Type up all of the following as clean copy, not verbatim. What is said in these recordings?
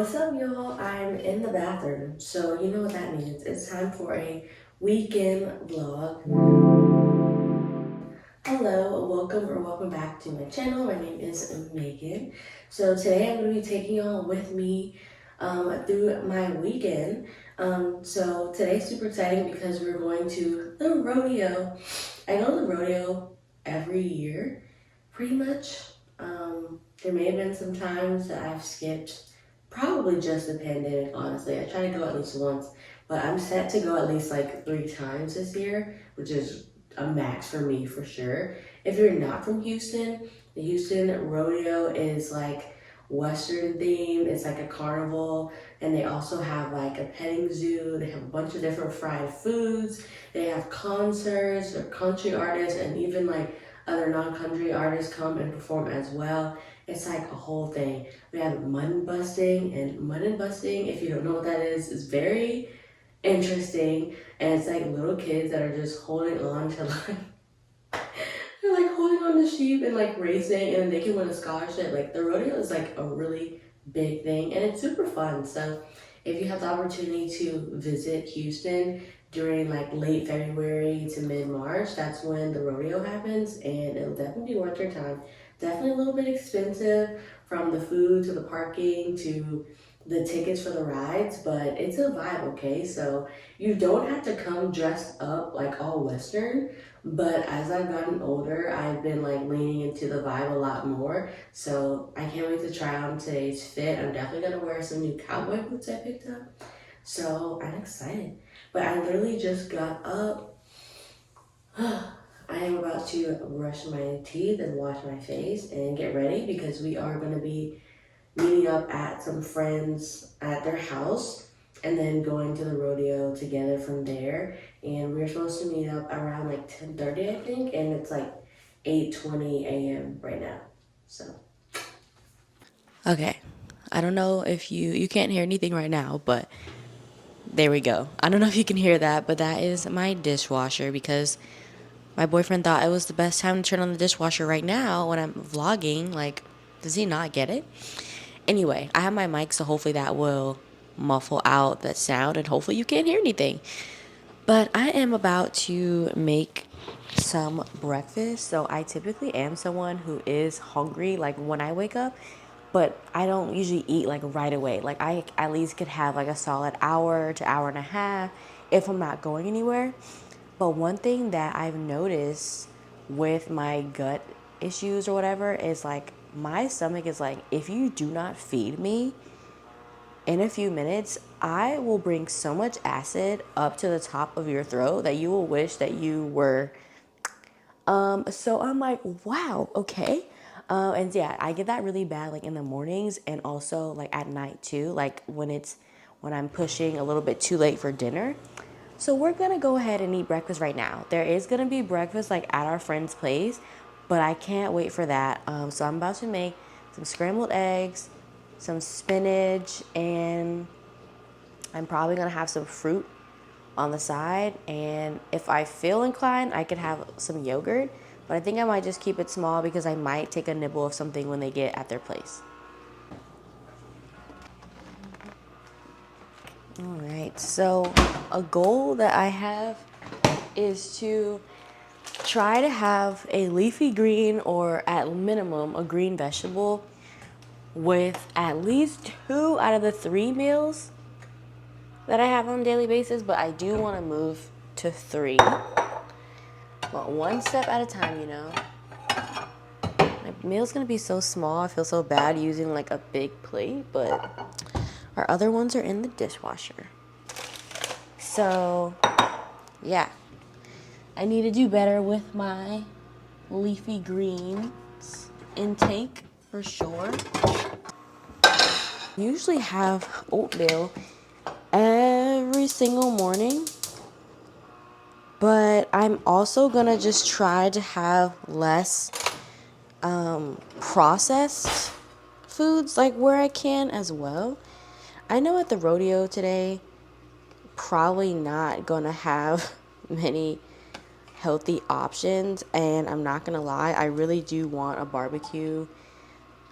What's up, y'all? I'm in the bathroom, so you know what that means. It's time for a weekend vlog. Hello, welcome back to my channel. My name is Megan. So today I'm going to be taking y'all with me through my weekend. So today's super exciting because we're going to the rodeo. I go to the rodeo every year, pretty much. There may have been some times that I've skipped, probably just the pandemic, honestly. I try to go at least once, but I'm set to go at least like 3 times this year, which is a max for me for sure. If you're not from Houston, the Houston Rodeo is like Western themed. It's like a carnival, and they also have like a petting zoo. They have a bunch of different fried foods. They have concerts or country artists, and even like other non-country artists come and perform as well. It's like a whole thing. We have mutton busting, and mutton busting, if you don't know what that is very interesting. And it's like little kids that are just holding on to like they're like holding on to sheep and like racing, and then they can win a scholarship. Like the rodeo is like a really big thing, and it's super fun. So if you have the opportunity to visit Houston during like late February to mid-March, that's when the rodeo happens, and it'll definitely be worth your time. Definitely a little bit expensive, from the food to the parking to the tickets for the rides, but it's a vibe, okay? So you don't have to come dressed up like all Western, but as I've gotten older, I've been like leaning into the vibe a lot more. So I can't wait to try on today's fit. I'm definitely gonna wear some new cowboy boots I picked up. So I'm excited. But I literally just got up. I am about to brush my teeth and wash my face and get ready because we are gonna be meeting up at some friends at their house and then going to the rodeo together from there. And we're supposed to meet up around like 10:30, I think, and it's like 8:20 a.m. right now. So Okay. I don't know if you can't hear anything right now, but there we go. I don't know if you can hear that, but that is my dishwasher because my boyfriend thought it was the best time to turn on the dishwasher right now when I'm vlogging. Like, does he not get it? Anyway, I have my mic, so hopefully that will muffle out that sound and hopefully you can't hear anything. But I am about to make some breakfast. So I typically am someone who is hungry like when I wake up, but I don't usually eat like right away. Like I at least could have like a solid hour to hour and a half if I'm not going anywhere. But one thing that I've noticed with my gut issues or whatever is like my stomach is like, if you do not feed me in a few minutes, I will bring so much acid up to the top of your throat that you will wish that you were. So I'm like, wow, okay. And yeah, I get that really bad like in the mornings and also like at night too, like when I'm pushing a little bit too late for dinner. So we're gonna go ahead and eat breakfast right now. There is gonna be breakfast like at our friend's place, but I can't wait for that. So I'm about to make some scrambled eggs, some spinach, and I'm probably gonna have some fruit on the side. And if I feel inclined, I could have some yogurt, but I think I might just keep it small because I might take a nibble of something when they get at their place. All right, so a goal that I have is to try to have a leafy green or at minimum a green vegetable with at least 2 out of the 3 meals that I have on a daily basis, but I do want to move to 3. But one step at a time, you know. My meal's gonna be so small, I feel so bad using like a big plate, but our other ones are in the dishwasher. So, yeah. I need to do better with my leafy greens intake for sure. I usually have oatmeal every single morning, but I'm also gonna just try to have less processed foods like where I can as well. I know at the rodeo today, probably not gonna have many healthy options, and I'm not gonna lie, I really do want a barbecue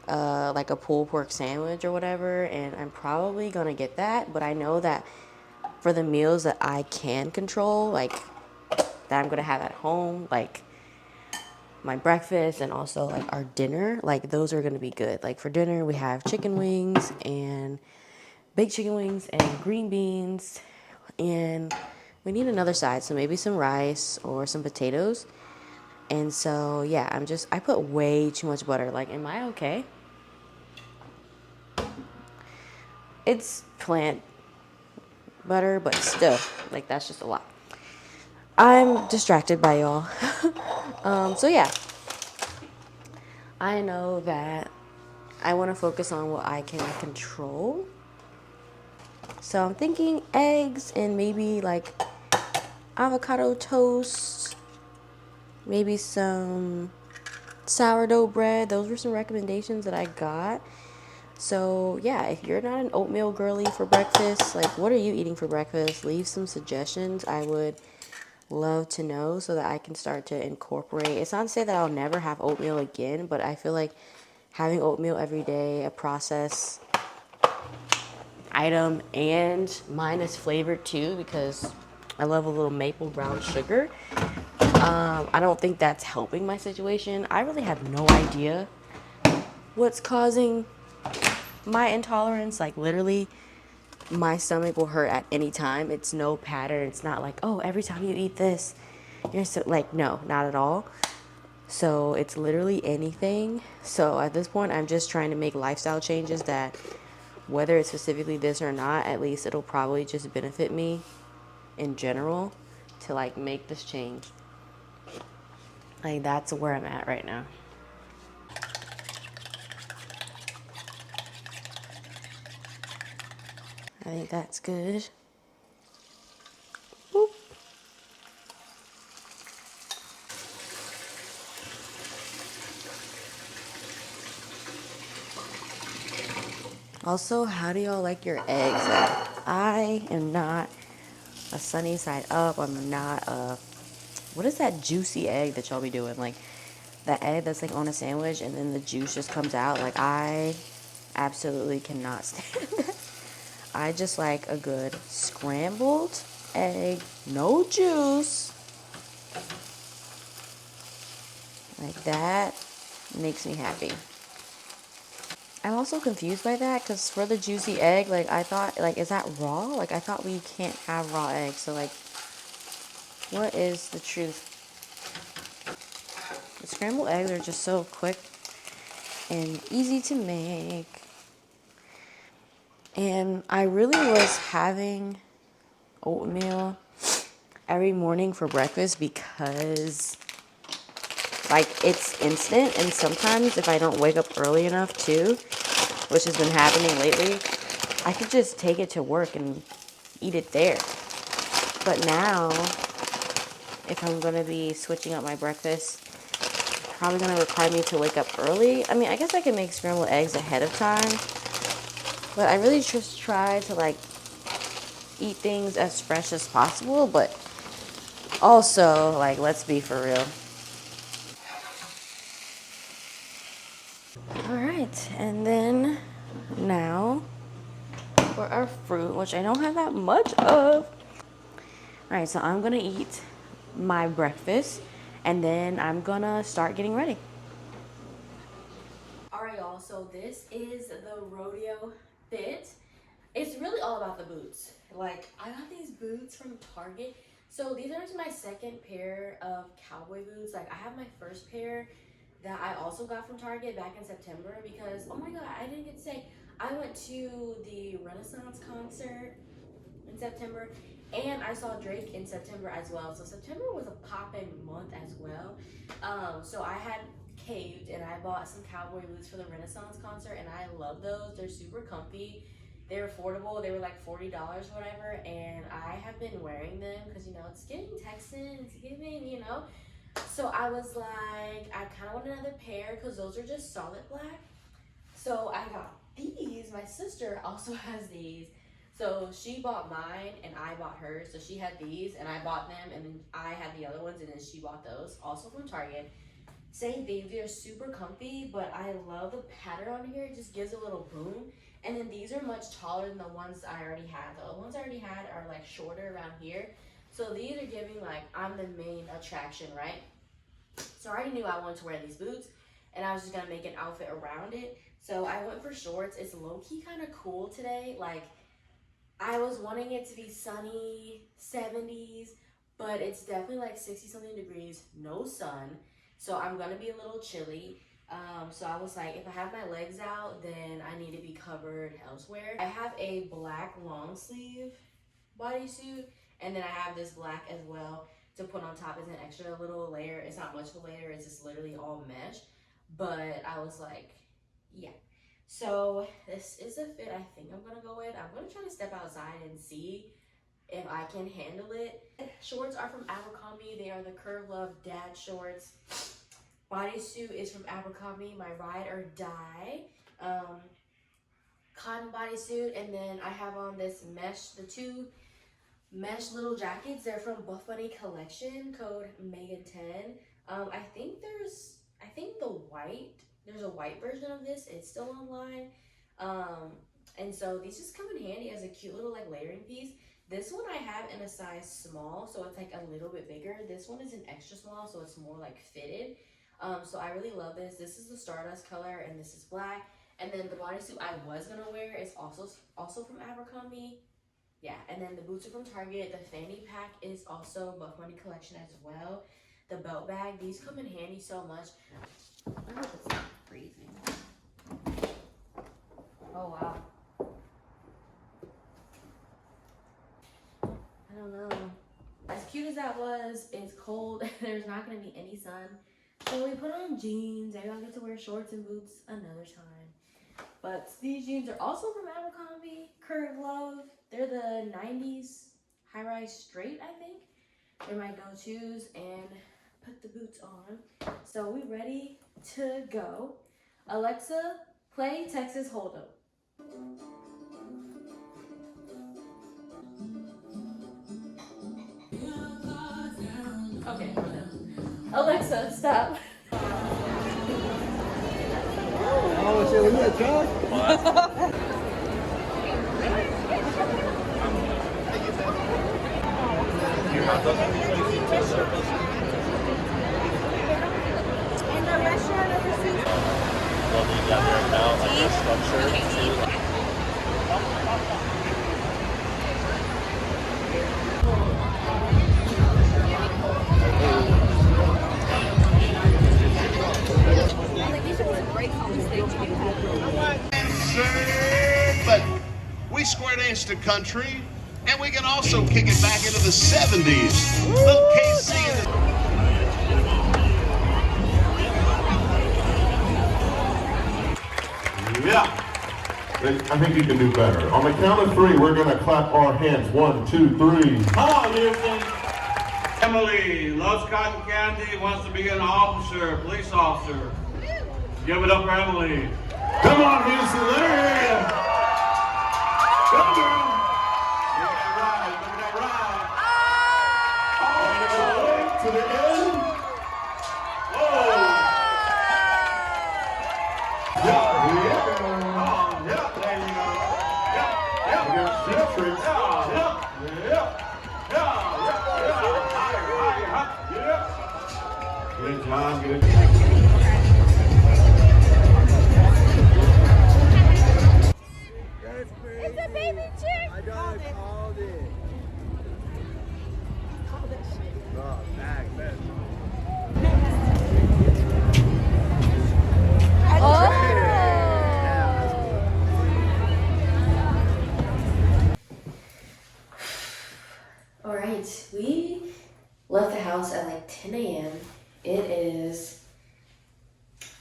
like a pulled pork sandwich or whatever, and I'm probably gonna get that. But I know that for the meals that I can control, like that I'm gonna have at home, like my breakfast and also like our dinner, like those are gonna be good. Like for dinner, we have chicken wings and baked chicken wings and green beans, and we need another side, so maybe some rice or some potatoes. And so yeah, I put way too much butter. Like, am I okay? It's plant butter, but still, like that's just a lot. I'm distracted by y'all. So yeah, I know that I want to focus on what I can control. So I'm thinking eggs and maybe like avocado toast, maybe some sourdough bread. Those were some recommendations that I got. So yeah, if you're not an oatmeal girly for breakfast, like what are you eating for breakfast? Leave some suggestions. I would love to know so that I can start to incorporate. It's not to say that I'll never have oatmeal again, but I feel like having oatmeal every day, a processed item, and mine is flavored too because I love a little maple brown sugar. I don't think that's helping my situation. I really have no idea what's causing my intolerance. Like literally my stomach will hurt at any time. It's no pattern. It's not like, oh, every time you eat this you're so, like, no, not at all. So it's literally anything. So at this point I'm just trying to make lifestyle changes that, whether it's specifically this or not, at least it'll probably just benefit me in general to like make this change. Like that's where I'm at right now. I think that's good. Boop. Also, how do y'all like your eggs? Like, I am not a sunny side up. I'm not a, what is that juicy egg that y'all be doing? Like that egg that's like on a sandwich and then the juice just comes out. Like I absolutely cannot stand that. I just like a good scrambled egg, no juice. Like that makes me happy. I'm also confused by that because for the juicy egg, like I thought, like, is that raw? Like I thought we can't have raw eggs. So like, what is the truth? The scrambled eggs are just so quick and easy to make. And I really was having oatmeal every morning for breakfast because like it's instant, and sometimes if I don't wake up early enough too, which has been happening lately, I could just take it to work and eat it there. But now, if I'm gonna be switching up my breakfast, probably gonna require me to wake up early. I mean, I guess I can make scrambled eggs ahead of time, but I really just try to like eat things as fresh as possible, but also like let's be for real. All right, and then now for our fruit, which I don't have that much of. All right, so I'm gonna eat my breakfast and then I'm gonna start getting ready. All right, y'all, so this is the Rodeo fit. It's really all about the boots. Like, I got these boots from Target. So these are my second pair of cowboy boots. Like, I have my first pair that I also got from Target back in September because, oh my God, I didn't get to say, I went to the Renaissance concert in September, and I saw Drake in September as well. So September was a poppin' month as well. So I had caved and I bought some cowboy boots for the Renaissance concert, and I love those. They're super comfy. They're affordable. They were like $40 or whatever, and I have been wearing them because it's giving Texan, it's giving, So I was like, I kind of want another pair because those are just solid black. So I got these. My sister also has these. So she bought mine and I bought hers. So she had these and I bought them, and then I had the other ones and then she bought those also from Target. Same thing, they're super comfy, but I love the pattern on here. It just gives a little boom. And then these are much taller than the ones I already had. The ones I already had are like shorter around here. So these are giving like I'm the main attraction, right? So I already knew I wanted to wear these boots and I was just gonna make an outfit around it. So I went for shorts. It's low-key kind of cool today. Like I was wanting it to be sunny, 70s, but it's definitely like 60 something degrees, no sun. So I'm gonna be a little chilly. So I was like, if I have my legs out, then I need to be covered elsewhere. I have a black long sleeve bodysuit, and then I have this black as well to put on top as an extra little layer. It's not much of a layer, it's just literally all mesh. But I was like, yeah. So this is a fit I think I'm gonna go with. I'm gonna try to step outside and see if I can handle it. Shorts are from Abercrombie. They are the Curve Love Dad shorts. Bodysuit is from Abercrombie, my ride or die. Cotton bodysuit, and then I have on this mesh, the two mesh little jackets. They're from BUFFBUNNY collection, code Megan10. I think there's a white version of this. It's still online. And so these just come in handy as a cute little like layering piece. This one I have in a size small, so it's like a little bit bigger. This one is an extra small, so it's more like fitted. So I really love this. This is the Stardust color, and this is black. And then the bodysuit I was gonna wear is also from Abercrombie. Yeah, and then the boots are from Target. The fanny pack is also BUFFBUNNY collection as well. The belt bag, these come in handy so much. I hope it's not freezing. Oh wow. I don't know. As cute as that was, it's cold. There's not gonna be any sun. So we put on jeans. Maybe I'll get to wear shorts and boots another time. But these jeans are also from Abercrombie, Curve Love. They're the 90s high-rise straight, I think. They're my go-tos, and put the boots on. So we ready to go. Alexa, play Texas Hold'em. Okay, Alexa, stop. Oh, shit, was that Chuck? And the restaurant overseas. But we square danced to country, and we can also kick it back into the 70s. Little KC in the Yeah. I think you can do better. On the count of three, we're going to clap our hands. 1, 2, 3. Come on, Houston. Emily loves cotton candy, wants to be an officer, police officer. Give it up for Emily. Come on, Houston. Let her hear you. Come, girl. Look at that ride, look at that ride. All the way to the end. Whoa. Yeah, yeah. Oh, yeah, there you go. Yeah, yeah, We got six tricks. yeah, yeah, yeah, yeah, higher, yeah. Good job, good. That's crazy. It's a baby chick. I called it. Call that shit. Oh, back, man. All right, we left the house at like 10 a.m. It is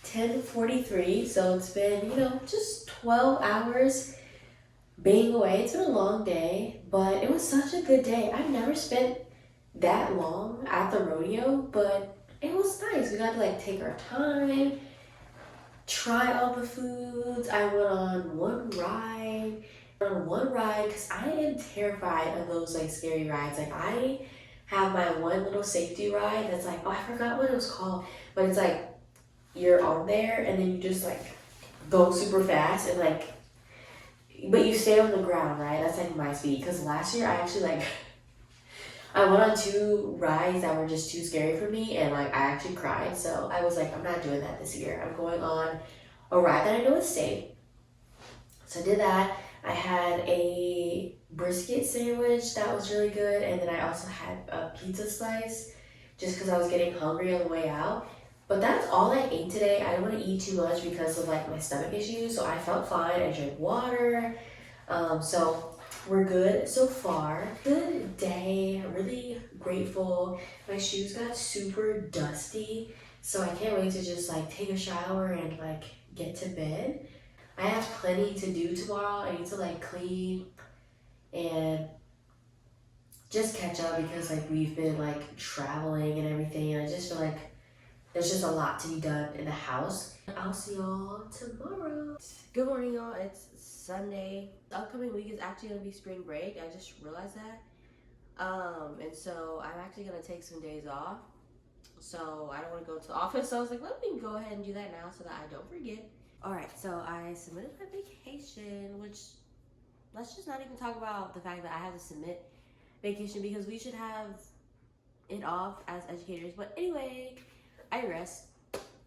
10:43, so it's been, just 12 hours being away. It's been a long day, but it was such a good day. I've never spent that long at the rodeo, but it was nice. We got to like take our time, try all the foods. I went on one ride because I am terrified of those like scary rides. Like I have my one little safety ride that's like, oh, I forgot what it was called, but it's like you're on there and then you just like go super fast and like, but you stay on the ground, right? That's like my speed. Because last year I actually like, I went on 2 rides that were just too scary for me and like I actually cried. So I was like, I'm not doing that this year. I'm going on a ride that I know is safe. So I did that. I had a brisket sandwich that was really good. And then I also had a pizza slice just because I was getting hungry on the way out. But that's all I ate today. I didn't want to eat too much because of like my stomach issues. So I felt fine. I drank water. So we're good so far. Good day. Really grateful. My shoes got super dusty. So I can't wait to just like take a shower and like get to bed. I have plenty to do tomorrow. I need to like clean and just catch up because like we've been like traveling and everything. And I just feel like there's just a lot to be done in the house. I'll see y'all tomorrow. Good morning, y'all. It's Sunday. The upcoming week is actually gonna be spring break. I just realized that. And so I'm actually gonna take some days off. So I don't want to go to the office. So I was like, let me go ahead and do that now so that I don't forget. All right, so I submitted my vacation, which let's just not even talk about the fact that I had to submit vacation because we should have it off as educators. But anyway, I rest.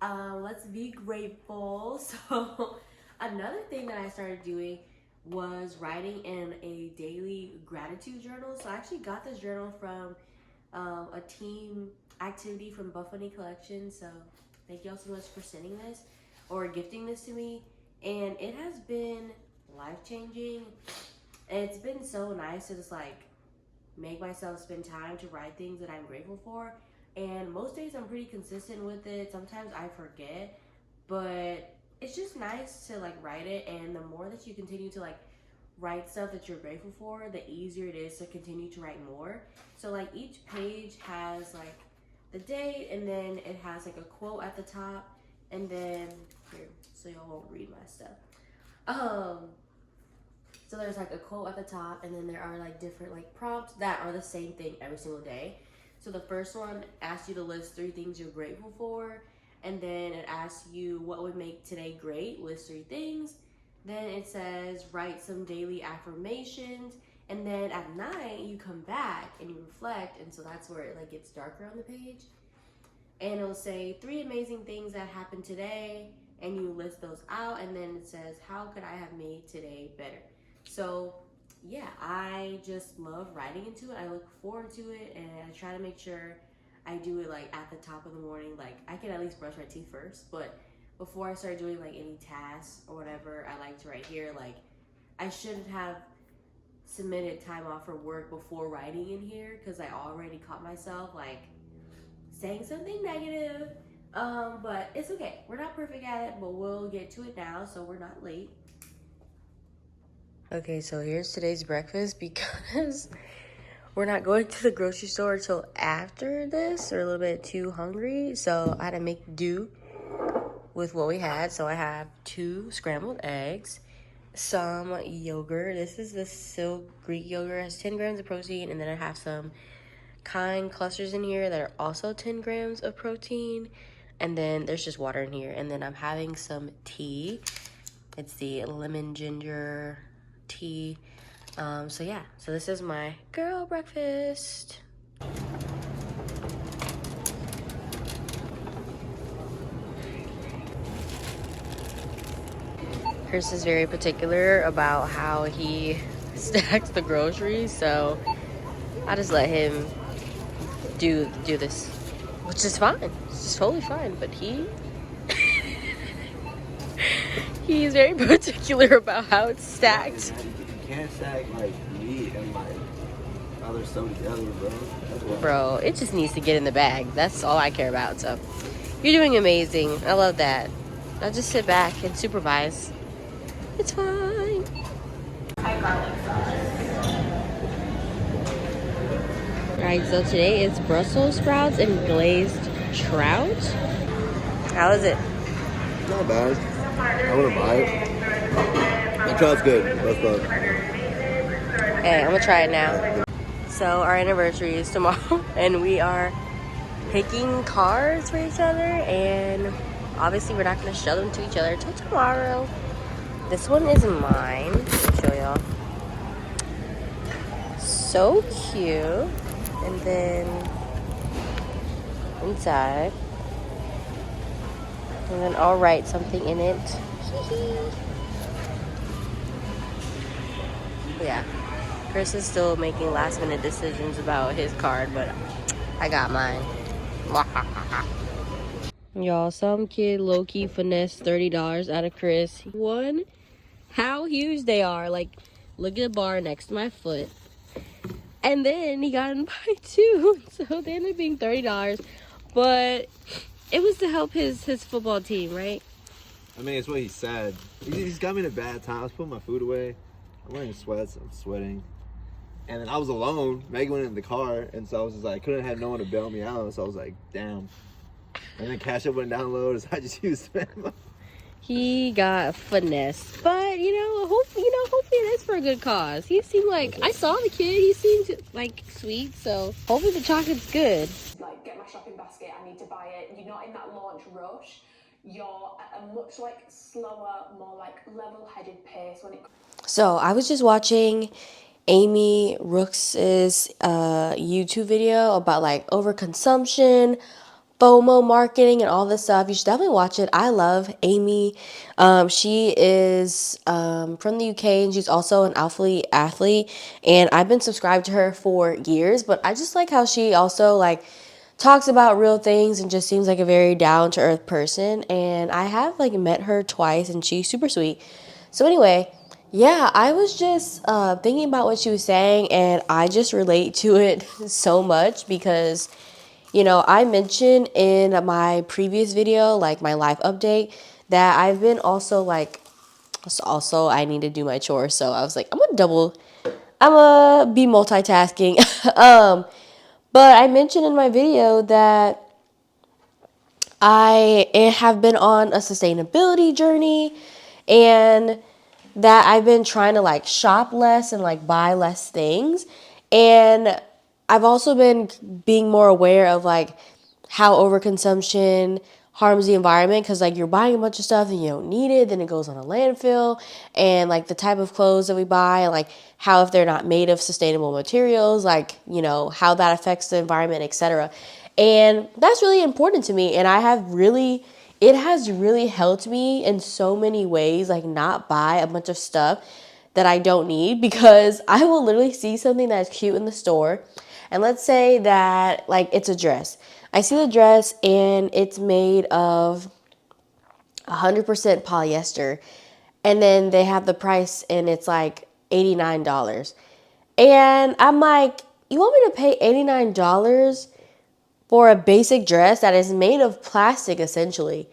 Let's be grateful. So another thing that I started doing was writing in a daily gratitude journal. So I actually got this journal from a team activity from BUFFBUNNY collection. So thank y'all so much for sending this or gifting this to me. And it has been life-changing. It's been so nice to just like make myself spend time to write things that I'm grateful for. And most days I'm pretty consistent with it. Sometimes I forget, but it's just nice to like write it. And the more that you continue to like write stuff that you're grateful for, the easier it is to continue to write more. So like each page has like the date and then it has like a quote at the top and then here, so y'all won't read my stuff. So there's like a quote at the top and then there are like different like prompts that are the same thing every single day. So the first one asks you to list 3 things you're grateful for. And then it asks you what would make today great, list 3 things. Then it says write some daily affirmations. And then at night you come back and you reflect. And so that's where it like gets darker on the page. And it'll say 3 amazing things that happened today. And you list those out. And then it says, how could I have made today better? So yeah, I just love writing into it. I look forward to it and I try to make sure I do it like at the top of the morning. Like I can at least brush my teeth first, but before I start doing like any tasks or whatever, I like to write here. Like I shouldn't have submitted time off for work before writing in here because I already caught myself like saying something negative. But it's okay. We're not perfect at it, but we'll get to it now so we're not late. Okay, so here's today's breakfast because we're not going to the grocery store until after this. We're a little bit too hungry, so I had to make do with what we had. So I have 2 scrambled eggs, some yogurt. This is the Silk Greek yogurt. It has 10 grams of protein, and then I have some Kind clusters in here that are also 10 grams of protein. And then there's just water in here. And then I'm having some tea. It's the lemon ginger tea. So yeah, so this is my girl breakfast. Chris is very particular about how he stacks the groceries, so I just let him do this, which is fine. It's just totally fine. But he's very particular about how it's stacked. You can't stack like meat and like other stuff together, bro. Bro, it just needs to get in the bag. That's all I care about. So you're doing amazing. I love that. I'll just sit back and supervise. It's fine. Alright, so today is Brussels sprouts and glazed trout. How is it? Not bad. I wouldn't buy it. The trout's good. That's good. Okay, I'm gonna try it now. So our anniversary is tomorrow, and we are picking cards for each other, and Obviously, we're not going to show them to each other till tomorrow. This one is mine. Let me show y'all. So cute. And then inside. And then I'll write something in it. Yeah. Chris is still making last minute decisions about his card, but I got mine. Y'all, some kid low-key finessed $30 out of Chris. One, how huge they are. Like, look at the bar next to my foot. And then he got in by 2. So they ended up being $30. But it was to help his football team, right? I mean, it's what he said. He's got me in a bad time. I was putting my food away. I'm wearing sweats. I'm sweating. And then I was alone. Megan went in the car. And so I was just like, couldn't have no one to bail me out. So I was like, damn. And then Cash App went down low. So I just used Venmo. He got finessed. But, hopefully it is for a good cause. He seemed like, I saw the kid. He seemed like sweet. So hopefully the chocolate's good. Like, get my shopping basket, I need to buy it. You're not in that launch rush. You're at a much like slower, more like level-headed pace when it. So I was just watching Amy Rooks's YouTube video about like overconsumption, FOMO marketing, and all this stuff. You should definitely watch it. I love Amy. She is from the UK, and she's also an athlete. And I've been subscribed to her for years, but I just like how she also like talks about real things and just seems like a very down-to-earth person. And I have like met her twice, and she's super sweet. So anyway, yeah, I was just thinking about what she was saying, and I just relate to it so much because, I mentioned in my previous video, like my life update, that I've been also I need to do my chores. So I was like, I'm gonna be multitasking. But I mentioned in my video that I have been on a sustainability journey, and that I've been trying to like shop less and like buy less things. And I've also been being more aware of like how overconsumption harms the environment, because like you're buying a bunch of stuff and you don't need it, then it goes on a landfill, and like the type of clothes that we buy, and like how if they're not made of sustainable materials, like how that affects the environment, etc. And that's really important to me, and it has really helped me in so many ways, like not buy a bunch of stuff that I don't need, because I will literally see something that's cute in the store, and let's say that like it's a dress. I see the dress and it's made of 100% polyester, and then they have the price and it's like $89. And I'm like, you want me to pay $89 for a basic dress that is made of plastic essentially?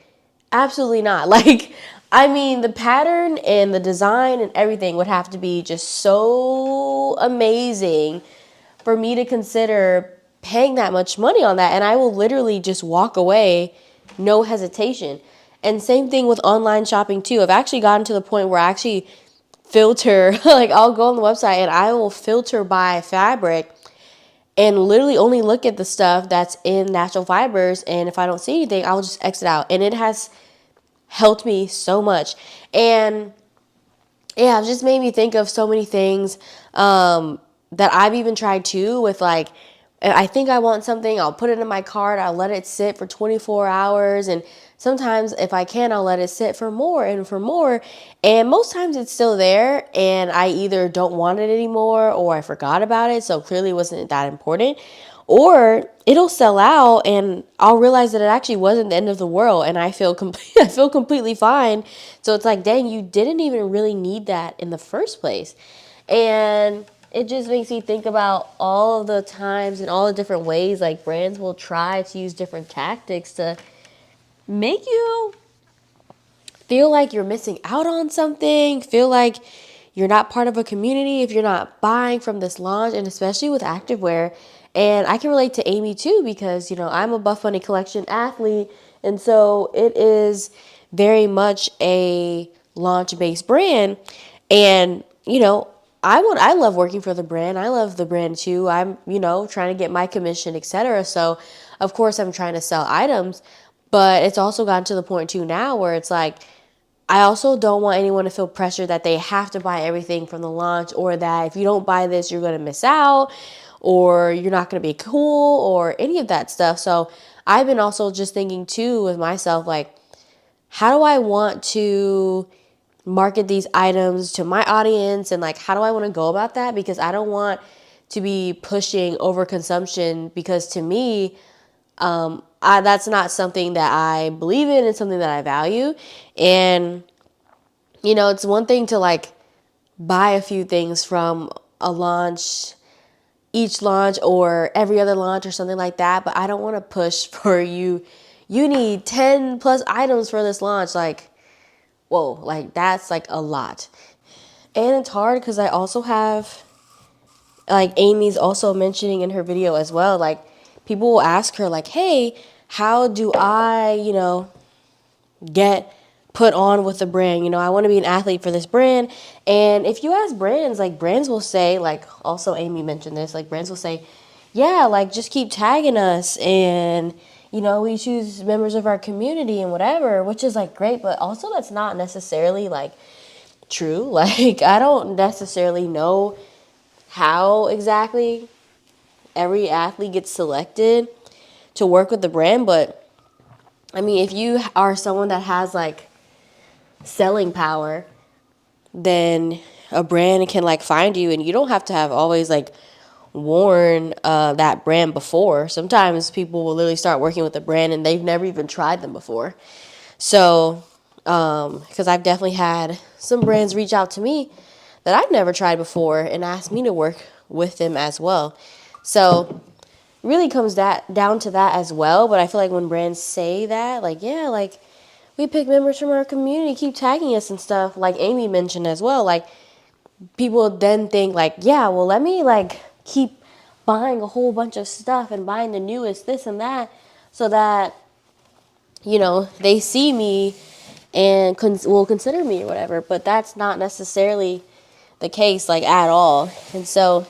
Absolutely not. Like, I mean, the pattern and the design and everything would have to be just so amazing for me to consider paying that much money on that. And I will literally just walk away, no hesitation. And same thing with online shopping too. I've actually gotten to the point where I actually filter, like I'll go on the website and I will filter by fabric and literally only look at the stuff that's in natural fibers. And if I don't see anything, I'll just exit out. And it has helped me so much. And yeah, it just made me think of so many things that I've even tried too, with like, I think I want something, I'll put it in my cart, I'll let it sit for 24 hours. And sometimes if I can, I'll let it sit for more and for more. And most times it's still there, and I either don't want it anymore or I forgot about it, so clearly it wasn't that important. Or it'll sell out and I'll realize that it actually wasn't the end of the world, and I feel I feel completely fine. So it's like, dang, you didn't even really need that in the first place. And it just makes me think about all of the times and all the different ways like brands will try to use different tactics to make you feel like you're missing out on something, feel like you're not part of a community if you're not buying from this launch, and especially with activewear. And I can relate to Amy too, because, I'm a Buff Bunny collection athlete, and so it is very much a launch-based brand. And, I love working for the brand. I love the brand too. I'm, trying to get my commission, etc. So, of course, I'm trying to sell items. But it's also gotten to the point too now where it's like, I also don't want anyone to feel pressure that they have to buy everything from the launch, or that if you don't buy this, you're going to miss out, or you're not going to be cool, or any of that stuff. So I've been also just thinking too with myself, like, how do I want to market these items to my audience, and like, how do I want to go about that? Because I don't want to be pushing overconsumption, because to me, that's not something that I believe in. It's something that I value. And, you know, it's one thing to like buy a few things from a launch, each launch or every other launch or something like that. But I don't want to push for you. You need 10 plus items for this launch. Like, whoa, like that's like a lot. And it's hard because I also have, like Amy's also mentioning in her video as well, like people will ask her like, hey, how do I, you know, get put on with the brand? You know, I want to be an athlete for this brand. And if you ask brands, like brands will say, like also Amy mentioned this, like brands will say, yeah, like just keep tagging us, and you know, we choose members of our community and whatever, which is like great, but also that's not necessarily like true. Like I don't necessarily know how exactly every athlete gets selected to work with the brand, but I mean, if you are someone that has like selling power, then a brand can like find you, and you don't have to have always like worn that brand before. Sometimes people will literally start working with a brand and they've never even tried them before. So, because I've definitely had some brands reach out to me that I've never tried before and ask me to work with them as well. So really comes down to that as well. But I feel like when brands say that, like, yeah, like we pick members from our community, keep tagging us and stuff, like Amy mentioned as well, like people then think like, yeah, well, let me like keep buying a whole bunch of stuff and buying the newest this and that, so that, you know, they see me and will consider me or whatever. But that's not necessarily the case, like at all. And so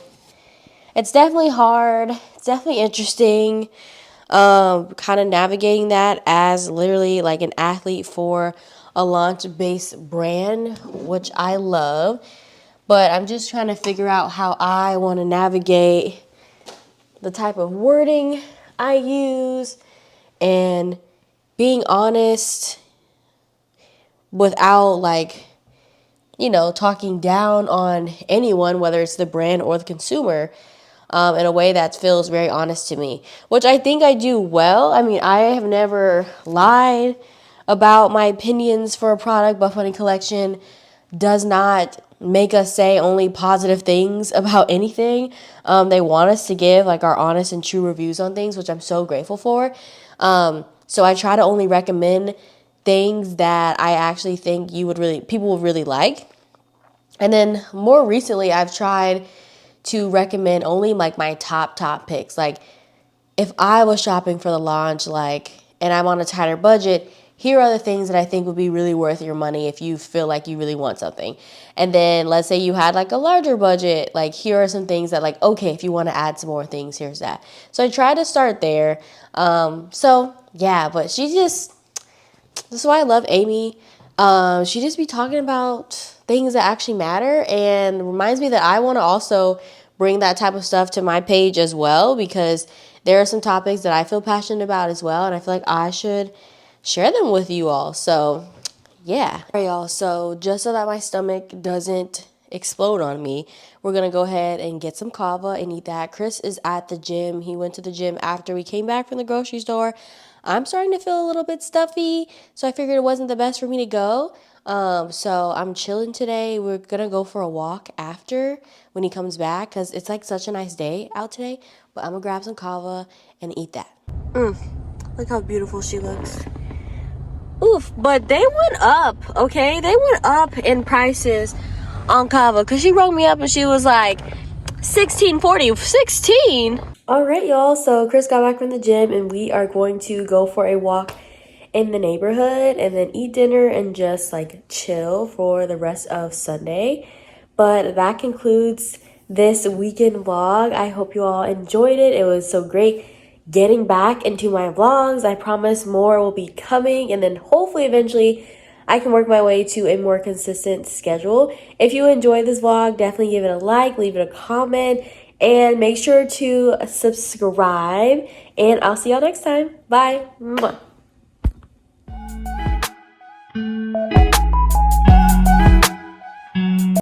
it's definitely hard. It's definitely interesting, kind of navigating that as literally like an athlete for a launch-based brand, which I love. But I'm just trying to figure out how I want to navigate the type of wording I use and being honest without like, you know, talking down on anyone, whether it's the brand or the consumer, in a way that feels very honest to me, which I think I do well. I mean, I have never lied about my opinions for a product. Buff Bunny Collection does not make us say only positive things about anything. They want us to give like our honest and true reviews on things, which I'm so grateful for. So I try to only recommend things that I actually think people would really like. And then more recently, I've tried to recommend only like my top picks. Like if I was shopping for the launch, like, and I'm on a tighter budget, here are the things that I think would be really worth your money if you feel like you really want something. And then let's say you had like a larger budget, like here are some things that like, okay, if you want to add some more things, here's that. So I try to start there. So yeah, but that's why I love Amy. She just be talking about things that actually matter, and reminds me that I want to also bring that type of stuff to my page as well, because there are some topics that I feel passionate about as well, and I feel like I should share them with you all. So yeah. All right, y'all. So just so that my stomach doesn't explode on me, we're going to go ahead and get some Cava and eat that. Chris is at the gym. He went to the gym after we came back from the grocery store. I'm starting to feel a little bit stuffy, so I figured it wasn't the best for me to go. So I'm chilling today. We're going to go for a walk after when he comes back, because it's like such a nice day out today. But I'm going to grab some Cava and eat that. Look how beautiful she looks. Oof, but they went up, okay? They went up in prices on Cava, because she rang me up and she was like, $16.40. 16? All right, y'all. So Chris got back from the gym and we are going to go for a walk in the neighborhood and then eat dinner and just like chill for the rest of Sunday. But that concludes this weekend vlog. I hope you all enjoyed it. It was so great getting back into my vlogs. I promise more will be coming, and then hopefully eventually I can work my way to a more consistent schedule. If you enjoyed this vlog, definitely give it a like, leave it a comment, and make sure to subscribe. And I'll see y'all next time. Bye. Mwah.